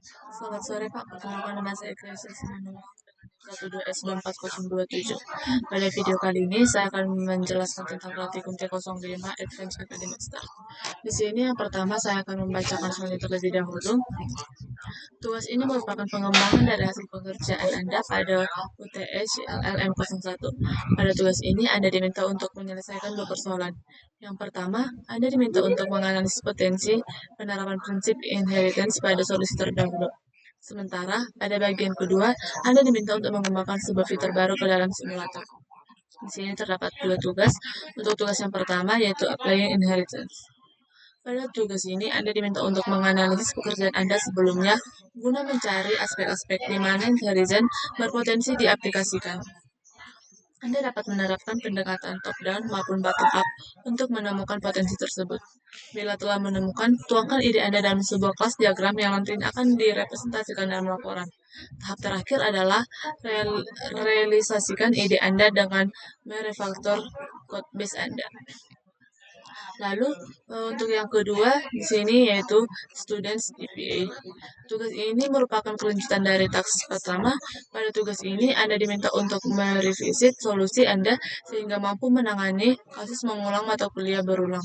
Selamat sore Pak, perkenalkan nama saya Gracia Simanungun dengan 12S24027. Pada video kali ini saya akan menjelaskan tentang Praktikum T05 Advanced Academic Start. Di sini yang pertama saya akan membacakan soalnya terlebih dahulu. Tugas ini merupakan pengembangan dari hasil pekerjaan Anda pada UTS CLLM 01. Pada tugas ini Anda diminta untuk menyelesaikan dua persoalan. Yang pertama, Anda diminta untuk menganalisis potensi penerapan prinsip inheritance pada solusi terdahulu. Sementara, pada bagian kedua, Anda diminta untuk mengembangkan sebuah fitur baru ke dalam simulator. Di sini terdapat dua tugas. Untuk tugas yang pertama, yaitu Applying Inheritance. Pada tugas ini, Anda diminta untuk menganalisis pekerjaan Anda sebelumnya guna mencari aspek-aspek di mana inheritance berpotensi diaplikasikan. Anda dapat menerapkan pendekatan top-down maupun bottom-up untuk menemukan potensi tersebut. Bila telah menemukan, tuangkan ide Anda dalam sebuah kelas diagram yang nanti akan direpresentasikan dalam laporan. Tahap terakhir adalah realisasikan ide Anda dengan merefaktor code base Anda. Lalu untuk yang kedua di sini yaitu Students GPA. Tugas ini merupakan kelanjutan dari task pertama. Pada tugas ini Anda diminta untuk merevisit solusi Anda sehingga mampu menangani kasus mengulang mata kuliah berulang.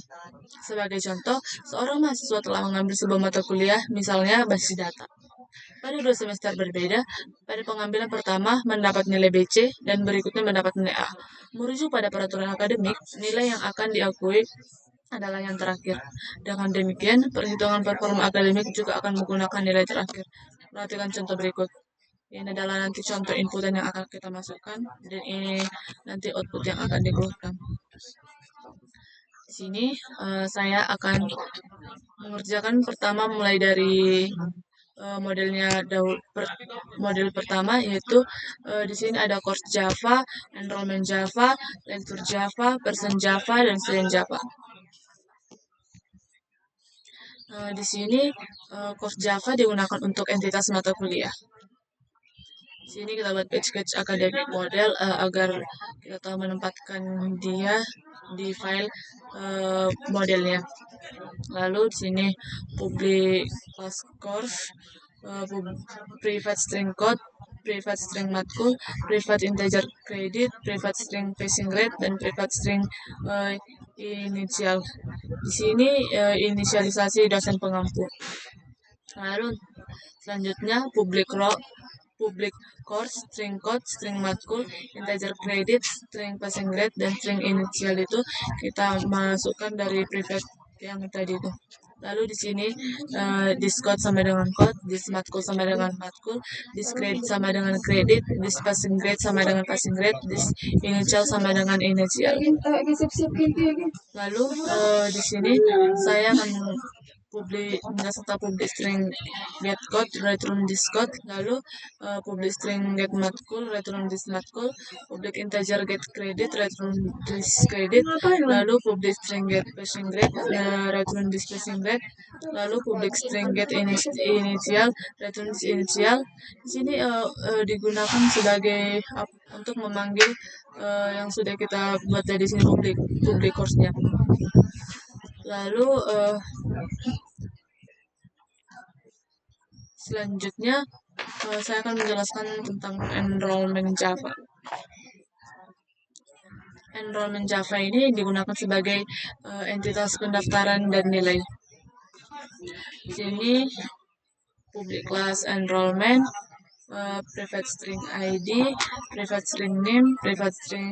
Sebagai contoh, seorang mahasiswa telah mengambil sebuah mata kuliah, misalnya basis data. Pada 2 semester berbeda, pada pengambilan pertama mendapat nilai BC dan berikutnya mendapat nilai A. Merujuk pada peraturan akademik, nilai yang akan diakui adalah yang terakhir. Dengan demikian, perhitungan performa akademik juga akan menggunakan nilai terakhir. Perhatikan contoh berikut. Ini adalah nanti contoh inputan yang akan kita masukkan, dan ini nanti output yang akan dikeluarkan. Di sini saya akan mengerjakan pertama mulai dari model pertama yaitu di sini ada course Java, enrollment Java, lecture Java, person Java, dan student Java. Di sini course Java digunakan untuk entitas mata kuliah. Di sini kita buat page academic model agar kita tahu menempatkan dia di file modelnya. Lalu di sini public class course, private string code, private string matkul, private integer credit, private string passing grade, dan private string inisial. Di sini inisialisasi dosen pengampu. Lalu selanjutnya public course, string code, string matkul, integer credit, string passing grade, dan string initial itu kita masukkan dari private yang tadi itu. Lalu di sini this code sama dengan code, this matkul sama dengan matkul, this grade sama dengan credit, this passing grade sama dengan passing grade, this initial sama dengan initial. Lalu di sini saya akan serta public string get code, return this code, lalu public string get matkul, return this matkul, public integer get credit, return this credit, lalu public string get passing grade, return this passing grade, lalu public string get initial, return this initial. Di sini digunakan sebagai untuk memanggil yang sudah kita buat dari sini public course-nya. Lalu selanjutnya saya akan menjelaskan tentang enrollment Java. Enrollment Java ini digunakan sebagai entitas pendaftaran dan nilai. Di sini public class enrollment, private string ID, private string name, private string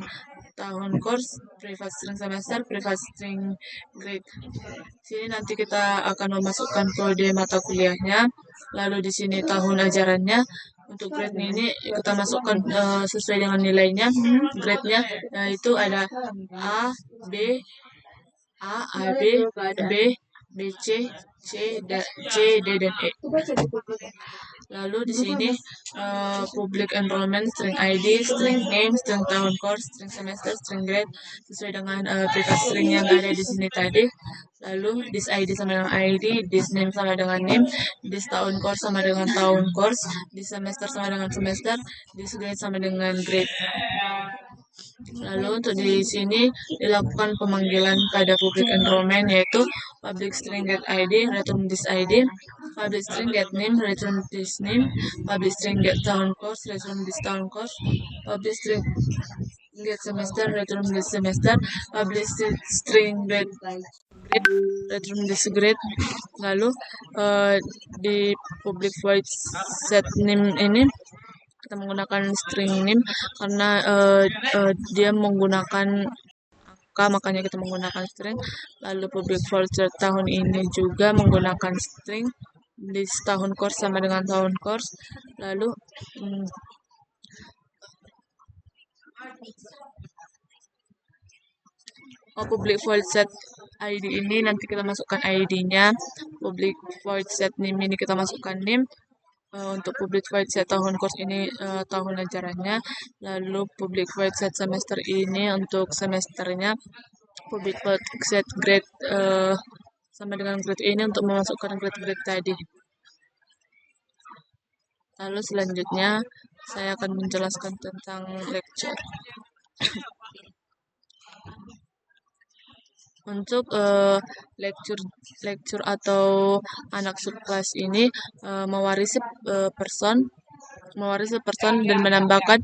tahun course, private string semester, private string grade. Sini nanti kita akan memasukkan kode mata kuliahnya. Lalu di sini tahun ajarannya. Untuk grade ini kita masukkan sesuai dengan nilainya. Grade-nya itu ada A, B, B, BC, C, D, dan E. Lalu di sini public enrollment, string ID, string name, string tahun course, string semester, string grade sesuai dengan private string yang ada di sini tadi. Lalu this ID sama dengan ID, this name sama dengan name, this tahun course sama dengan tahun course, this semester sama dengan semester, this grade sama dengan grade. Lalu untuk di sini dilakukan pemanggilan pada public enrollment, yaitu public string get ID, return this ID, public string get name, return this name, public string get town course, return this town course, public string get semester, return this semester, public string get grade, return this grade. Lalu di public void set name ini kita menggunakan string name karena dia menggunakan angka, makanya kita menggunakan string. Lalu public void set tahun ini juga menggunakan string. Di tahun course sama dengan tahun course. Lalu public void set ID ini nanti kita masukkan ID-nya. Public void set name ini kita masukkan name. Untuk public void set tahun course ini tahun ajarannya. Lalu public void set semester ini untuk semesternya. Public void set grade sama dengan grade ini untuk memasukkan grade-grade tadi. Lalu selanjutnya saya akan menjelaskan tentang lecture. Untuk lecture atau anak subkelas ini mewarisi person dan menambahkan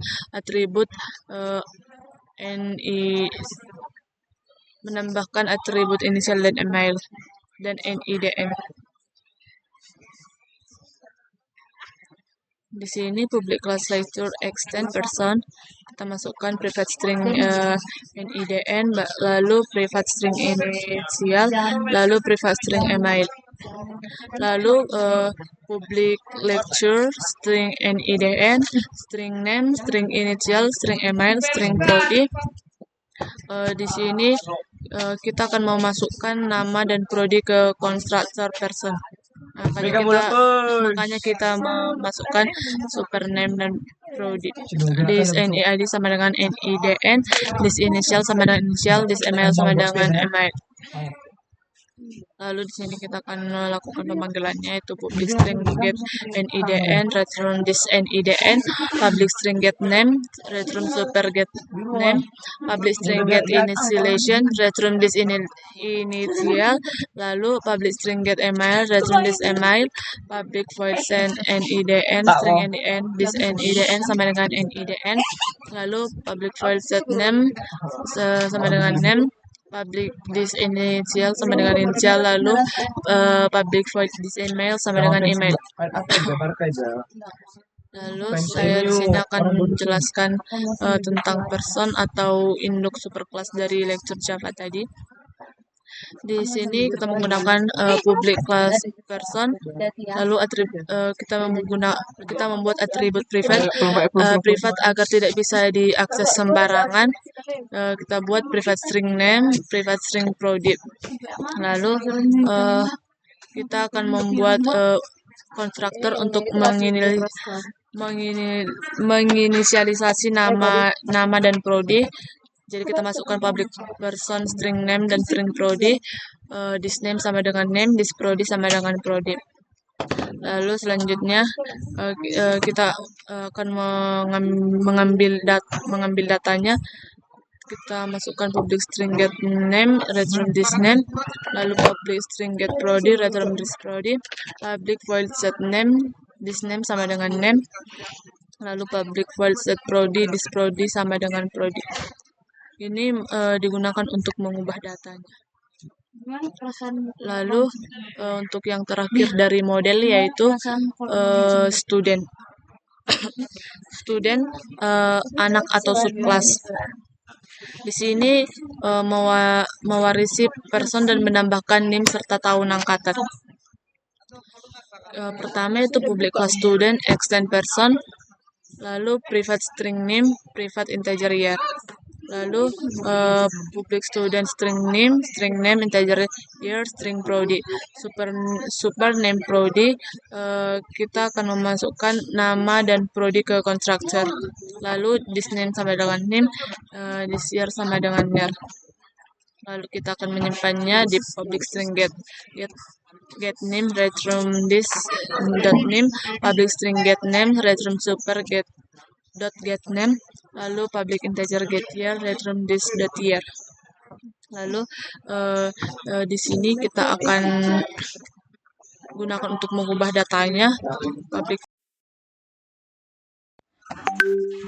atribut inisial dan email dan NIDN. Di sini public class lecture extend person, kita masukkan private string NIDN, lalu private string inisial, lalu private string email. Lalu public lecture string NIDN, string name, string initial, string email, string prodi. Di sini kita akan memasukkan nama dan prodi ke constructor person. Makanya kita memasukkan super name dan prodi. This NID sama dengan NIDN, this initial sama dengan initial, this email sama dengan email. Lalu di sini kita akan melakukan pemanggilannya, yaitu public string get NIDN, return this NIDN, public string get name, return super get name, public string get initialization, return this initial, lalu public string get email, return this email, public void send NIDN, string NIDN, this NIDN sama dengan NIDN, lalu public void set name sama dengan name, public this initial sama dengan initial, lalu public void this email sama dengan email. Lalu saya di sini akan menjelaskan tentang person atau induk superclass dari lecture Java tadi. Di sini kita menggunakan public class person, lalu kita membuat atribut private agar tidak bisa diakses sembarangan. Kita buat private string name, private string prodi. Lalu kita akan membuat konstruktor untuk menginisialisasi nama dan prodi. Jadi kita masukkan public person string name dan string prodi. This name sama dengan name, this prodi sama dengan prodi. Lalu selanjutnya kita akan mengambil datanya. Kita masukkan public string get name, return this name, lalu public string get prodi, return this prodi, public void set name, this name sama dengan name, lalu public void set prodi, this prodi sama dengan prodi. Ini digunakan untuk mengubah datanya. Lalu untuk yang terakhir dari model yaitu student. Student anak atau subclass. Di sini mewarisi person dan menambahkan name serta tahun angkatan. Pertama itu public class student extend person, lalu private string name, private integer year. Lalu public student string name integer year, string prodi. Super name prodi, kita akan memasukkan nama dan prodi ke constructor. Lalu this name sama dengan name, this year sama dengan year. Lalu kita akan menyimpannya di public string get name, return this dot name, public string get name, return super get dot get name, lalu public integer get year, return this dot year. Lalu di sini kita akan gunakan untuk mengubah datanya. Public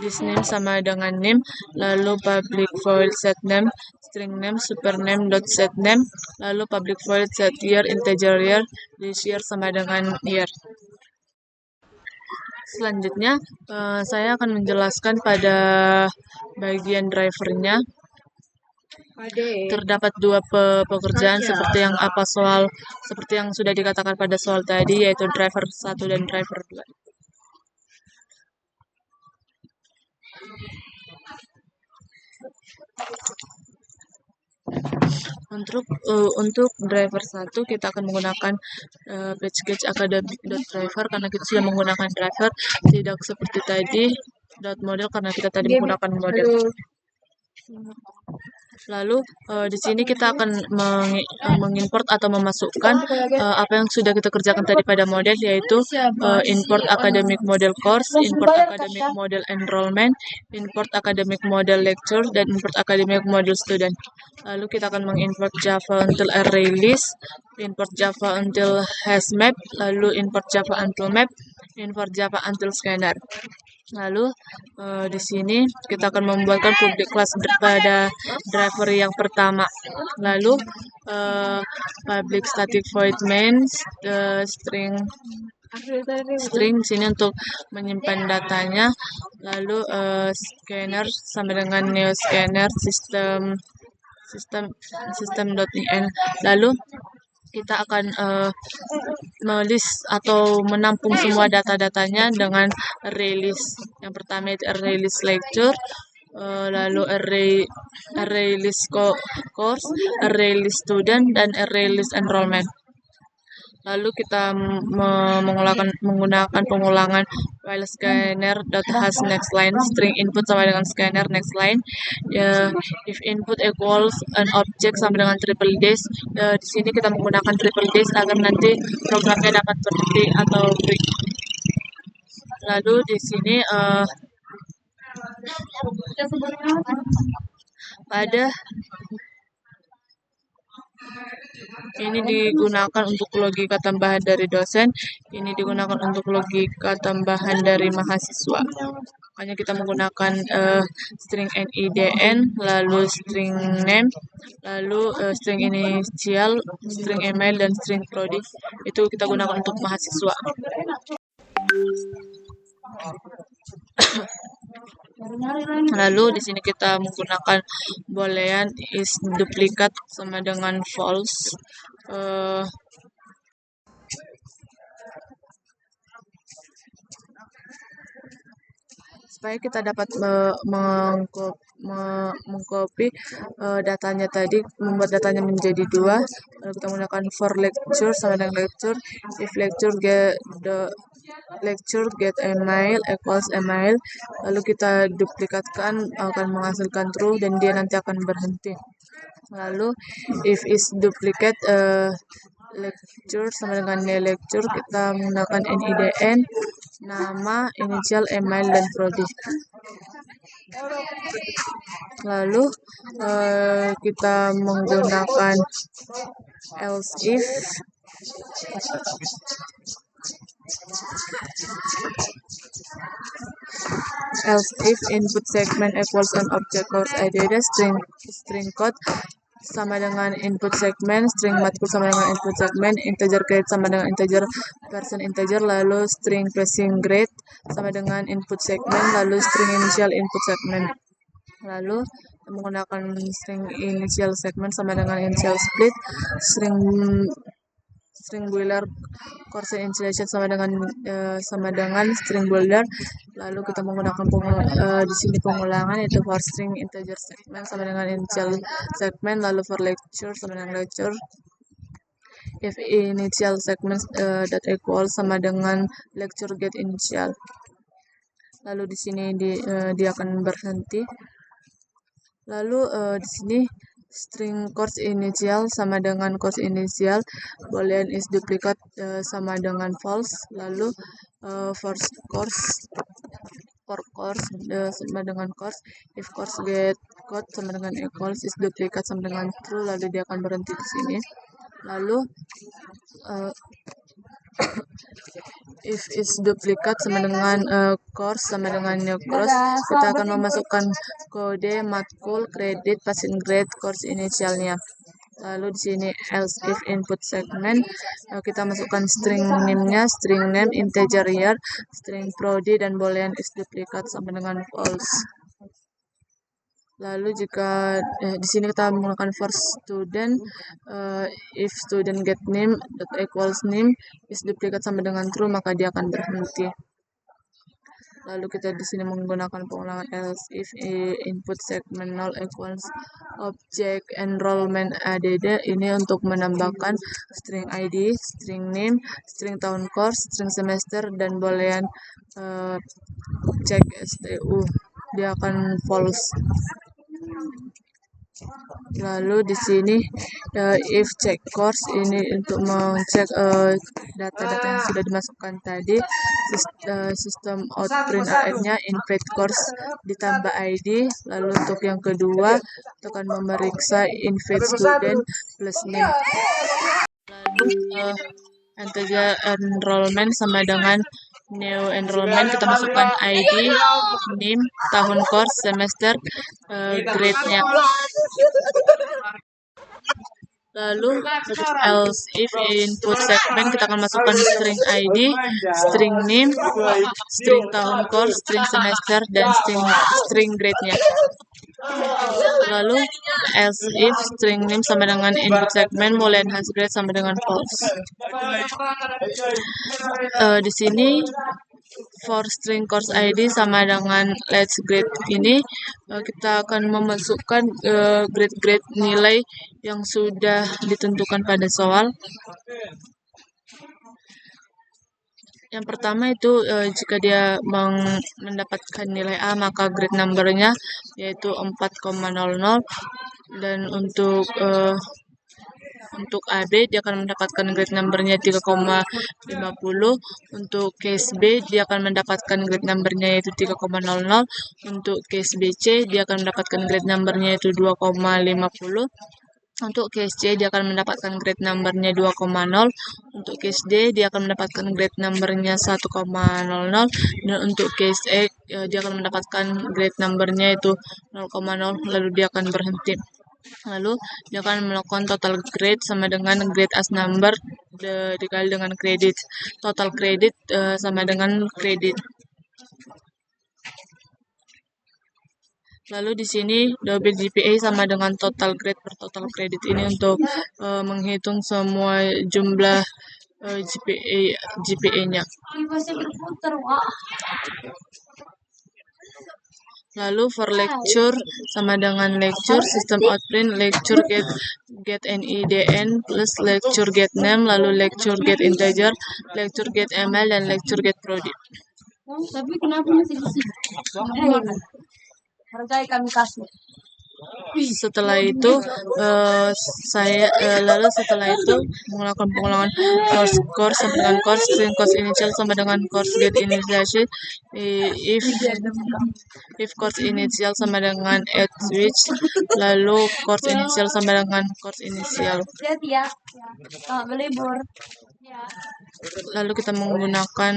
this name sama dengan name, lalu public void set name, string name, super name dot set name, lalu public void set year, integer year, this year sama dengan year. Selanjutnya, saya akan menjelaskan pada bagian drivernya. Terdapat dua pekerjaan seperti yang sudah dikatakan pada soal tadi, yaitu driver 1 dan driver 2. Untuk driver 1 kita akan menggunakan PageGetch academic.driver karena kita sudah menggunakan driver, tidak seperti tadi .model karena kita tadi menggunakan model. Lalu di sini kita akan mengimport atau memasukkan apa yang sudah kita kerjakan tadi pada model, yaitu import academic model course, import academic model enrollment, import academic model lecture, dan import academic model student. Lalu kita akan mengimport Java until array list, import Java until hashmap, lalu import Java until map, import Java until scanner. Lalu di sini kita akan membuatkan public class pada driver yang pertama. Lalu public static void main string sini untuk menyimpan datanya. Lalu scanner sama dengan new scanner system.in. Lalu kita akan melist atau menampung semua data-datanya dengan array list. Yang pertama itu array list lecture, lalu array list course, array list student, dan array list enrollment. Lalu kita menggunakan pengulangan while scanner dot has next line, string input sama dengan scanner next line. If input equals an object sama dengan triple dash, di sini kita menggunakan triple dash agar nanti programnya dapat berhenti atau break. Lalu di sini pada ini digunakan untuk logika tambahan dari dosen, ini digunakan untuk logika tambahan dari mahasiswa. Makanya kita menggunakan string NIDN, lalu string name, lalu string initial, string email, dan string prodi. Itu kita gunakan untuk mahasiswa. Lalu di sini kita menggunakan boolean is duplicate sama dengan false. Supaya kita dapat mengcopy datanya tadi, membuat datanya menjadi 2. Lalu kita menggunakan for lecture sama dengan lecture, if lecture get email equals email, lalu kita duplikatkan akan menghasilkan true dan dia nanti akan berhenti. Lalu if is duplicate lecture sama dengan new lecture, kita menggunakan NIDN, nama, initial, email, dan prodi. Lalu kita menggunakan else if input segment equals an object course id, string code sama dengan input segment, string matkul sama dengan input segment, integer grade sama dengan integer person integer, lalu string passing grade sama dengan input segment, lalu string initial input segment. Lalu menggunakan string initial segment sama dengan initial split, string boiler course initialization sama dengan string boiler. Lalu kita menggunakan di sini pengulangan, yaitu for string integer segment sama dengan initial segment, lalu for lecture sama dengan lecture. If initial segment dot equal sama dengan lecture get initial. Lalu di sini dia akan berhenti. Lalu di sini string course initial sama dengan course initial, boolean is duplicate sama dengan false. Lalu for course for course sama dengan course, if course get code sama dengan equals, is duplicate sama dengan true, lalu dia akan berhenti di sini. Lalu if is duplicate sama dengan course sama dengan new course, kita akan memasukkan kode matkul, kredit, passing grade, course inisialnya. Lalu di sini else if input segment, kita masukkan string name-nya, string name, integer year, string prodi, dan boolean is duplicate sama dengan false. Lalu jika di sini kita menggunakan for student, if student get name equals name is duplicate sama dengan true, maka dia akan berhenti. Lalu kita di sini menggunakan pengulangan else if input segment null equals object enrollment add, ini untuk menambahkan string id, string name, string tahun course, string semester, dan boolean check stu, dia akan false. Lalu di sini if check course, ini untuk mengecek data-data yang sudah dimasukkan tadi. Sistem out print nya invite course ditambah id. Lalu untuk yang kedua kita akan memeriksa invite student plus name. Lalu integer enrollment sama dengan new enrollment, kita masukkan id, name, tahun course, semester, grade-nya. Lalu else if input segment, kita akan masukkan string id, string name, string tahun course, string semester, dan string grade-nya. Lalu else if string name sama dengan input segment, boolean has grade sama dengan false. Di sini for string course id sama dengan let's grade ini, kita akan memasukkan grade nilai yang sudah ditentukan pada soal. Yang pertama itu jika dia mendapatkan nilai A, maka grade numbernya yaitu 4,00, dan untuk AB dia akan mendapatkan grade numbernya 3,50. Untuk case B dia akan mendapatkan grade numbernya yaitu 3,00. Untuk case BC dia akan mendapatkan grade numbernya yaitu 2,50. Untuk case C dia akan mendapatkan grade numbernya 2,0. Untuk case D dia akan mendapatkan grade numbernya 1,00. Dan untuk case E dia akan mendapatkan grade numbernya itu 0,0, lalu dia akan berhenti. Lalu dia akan melakukan total grade sama dengan grade as number dikali dengan kredit. Total kredit sama dengan kredit. Lalu di sini double GPA sama dengan total grade per total kredit, ini untuk menghitung semua jumlah GPA-nya. Lalu for lecture sama dengan lecture, system out print lecture get NIDN plus lecture get name, lalu lecture get integer, lecture get ML, dan lecture get prodi. Tapi kenapa masih di sini? Hargai kami kasih. Setelah itu setelah itu melakukan pengulangan course sama dengan course, string course initial sama dengan course get initiation, if course initial sama dengan add switch, lalu course initial sama dengan course initial. Lalu kita menggunakan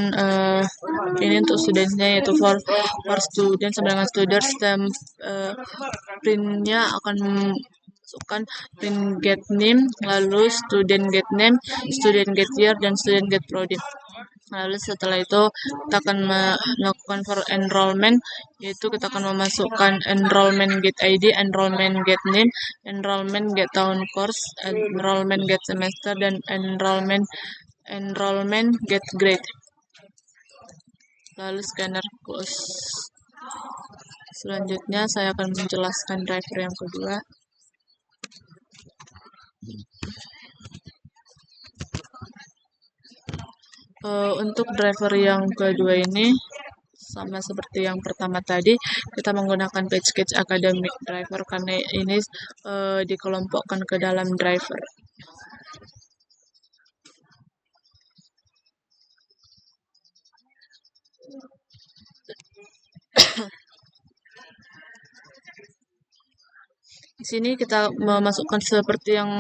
ini untuk studentnya, yaitu for student sama dengan student, sistem printnya akan masukkan print get name, lalu student get name, student get year, dan student get prodi. Lalu setelah itu kita akan melakukan for enrollment, yaitu kita akan memasukkan enrollment get ID, enrollment get name, enrollment get tahun course, enrollment get semester, dan enrollment get grade. Lalu scanner close. Selanjutnya saya akan menjelaskan driver yang kedua. Untuk driver yang kedua ini sama seperti yang pertama tadi, kita menggunakan package academic driver karena ini dikelompokkan ke dalam driver. Di sini kita memasukkan seperti yang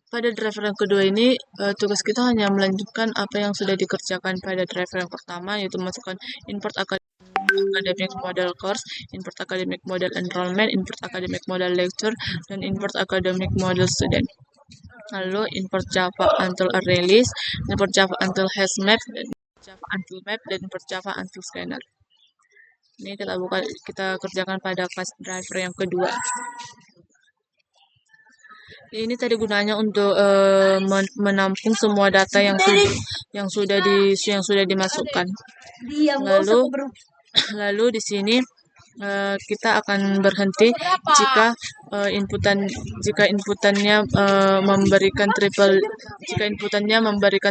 pada driver yang kedua ini, tugas kita hanya melanjutkan apa yang sudah dikerjakan pada driver yang pertama, yaitu masukkan import academic model course, import academic model enrollment, import academic model lecture, dan import academic model student. Lalu import Java until array list, import Java until hash map, dan Java until map, dan import Java until scanner. Ini kita kerjakan pada kelas driver yang kedua. Ini tadi gunanya untuk menampung semua data yang sudah dimasukkan. Lalu di sini kita akan berhenti jika inputannya memberikan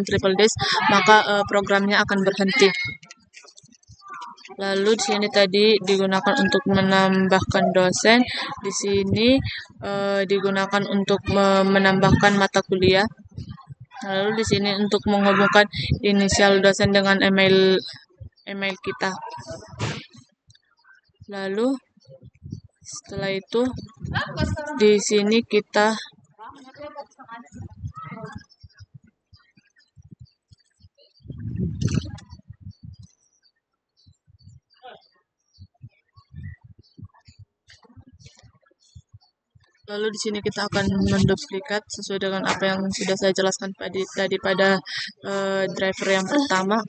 triple dash, maka programnya akan berhenti. Lalu di sini tadi digunakan untuk menambahkan dosen. Di sini digunakan untuk menambahkan mata kuliah. Lalu di sini untuk menghubungkan inisial dosen dengan email kita. Lalu setelah itu di sini kita akan menduplikat sesuai dengan apa yang sudah saya jelaskan tadi pada driver yang pertama.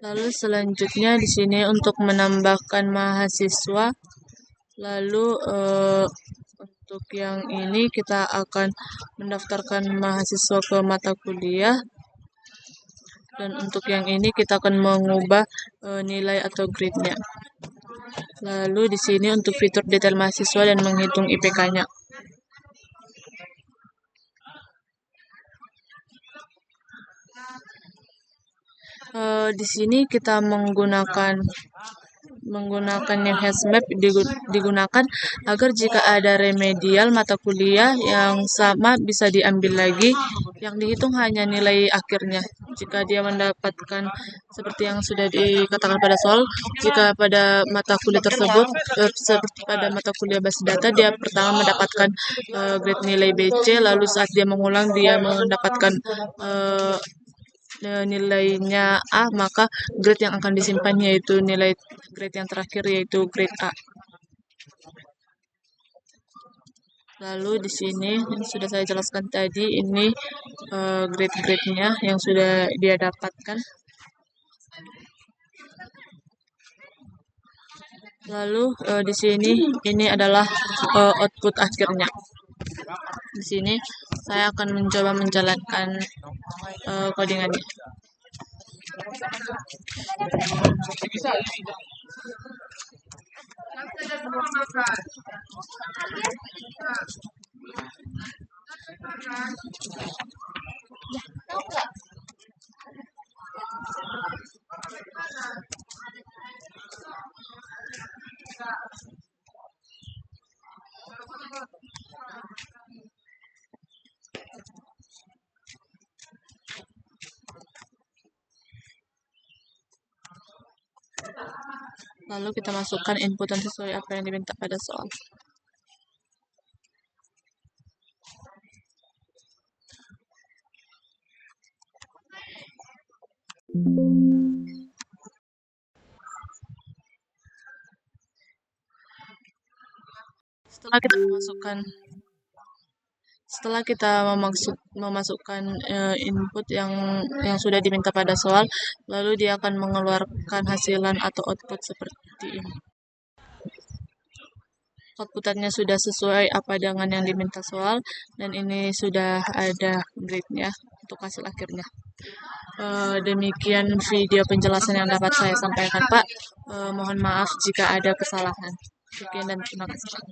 Lalu selanjutnya di sini untuk menambahkan mahasiswa. Lalu untuk yang ini kita akan mendaftarkan mahasiswa ke mata kuliah. Dan untuk yang ini kita akan mengubah nilai atau grade-nya. Lalu di sini untuk fitur detail mahasiswa dan menghitung IPK-nya. Di sini kita menggunakan yang hash map digunakan agar jika ada remedial mata kuliah yang sama bisa diambil lagi, yang dihitung hanya nilai akhirnya. Jika dia mendapatkan seperti yang sudah dikatakan pada soal, jika pada mata kuliah tersebut seperti pada mata kuliah basis data, dia pertama mendapatkan grade nilai BC, lalu saat dia mengulang dia mendapatkan nilainya A, maka grade yang akan disimpan yaitu nilai grade yang terakhir, yaitu grade A. Lalu di sini yang sudah saya jelaskan tadi, ini grade-grade-nya yang sudah dia dapatkan. Lalu di sini ini adalah output akhirnya. Di sini saya akan mencoba menjalankan codingannya. Lalu kita masukkan inputan sesuai apa yang diminta pada soal. Setelah kita memasukkan input yang sudah diminta pada soal, lalu dia akan mengeluarkan hasilan atau output seperti ini. Outputannya sudah sesuai apa dengan yang diminta soal, dan ini sudah ada grade-nya untuk hasil akhirnya. Demikian video penjelasan yang dapat saya sampaikan, Pak. Mohon maaf jika ada kesalahan. Sekian dan terima kasih, Pak.